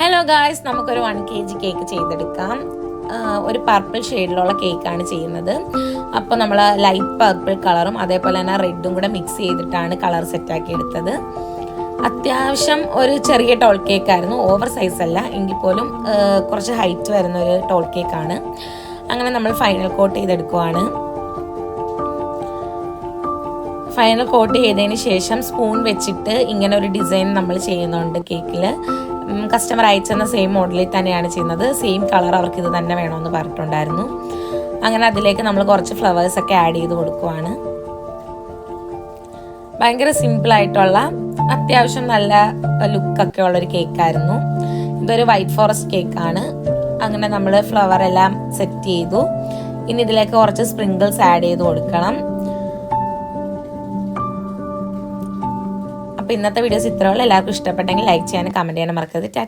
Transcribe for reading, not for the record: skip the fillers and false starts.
Hello guys, നമുക്കൊരു 1 kg cake ചെയ്തെടുക്കാം. ഒരു പർപ്പിൾ ഷെയ്ഡിലുള്ള കേക്കാണ് ചെയ്യുന്നത്. അപ്പോൾ നമ്മൾ ലൈറ്റ് പർപ്പിൾ കളറും അതേപോലെ തന്നെ റെഡും കൂടെ മിക്സ് ചെയ്തിട്ടാണ് കളർ സെറ്റാക്കി എടുത്തത്. അത്യാവശ്യം ഒരു ചെറിയ ടോൾ കേക്കായിരുന്നു, ഓവർ സൈസ് അല്ല എങ്കിൽ പോലും കുറച്ച് ഹൈറ്റ് വരുന്ന ഒരു ടോൾ കേക്കാണ്. അങ്ങനെ നമ്മൾ ഫൈനൽ കോട്ട് ചെയ്തെടുക്കുവാണ്. ഫൈനൽ കോട്ട് ചെയ്തതിന് ശേഷം സ്പൂൺ വെച്ചിട്ട് ഇങ്ങനെ ഒരു ഡിസൈൻ നമ്മൾ ചെയ്യുന്നുണ്ട് കേക്കിൽ. കസ്റ്റമർ അയച്ചെന്ന സെയിം മോഡലിൽ തന്നെയാണ് ചെയ്യുന്നത്. സെയിം കളർ അവർക്ക് ഇത് തന്നെ വേണമെന്ന് പറഞ്ഞിട്ടുണ്ടായിരുന്നു. അങ്ങനെ അതിലേക്ക് നമ്മൾ കുറച്ച് ഫ്ലവേഴ്സൊക്കെ ആഡ് ചെയ്ത് കൊടുക്കുവാണ്. ഭയങ്കര സിമ്പിളായിട്ടുള്ള അത്യാവശ്യം നല്ല ലുക്കൊക്കെ ഉള്ളൊരു കേക്കായിരുന്നു. ഇതൊരു വൈറ്റ് ഫോറസ്റ്റ് കേക്കാണ്. അങ്ങനെ നമ്മൾ ഫ്ലവർ എല്ലാം സെറ്റ് ചെയ്തു. ഇനി ഇതിലേക്ക് കുറച്ച് സ്പ്രിങ്കിൾസ് ആഡ് ചെയ്ത് കൊടുക്കണം. അപ്പോൾ ഇന്നത്തെ വീഡിയോസ് ഇത്രയുള്ള. എല്ലാവർക്കും ഇഷ്ടപ്പെട്ടെങ്കിൽ ലൈക്ക് ചെയ്യാനും കമൻറ്റ് ചെയ്യാനും മറക്കരുത്.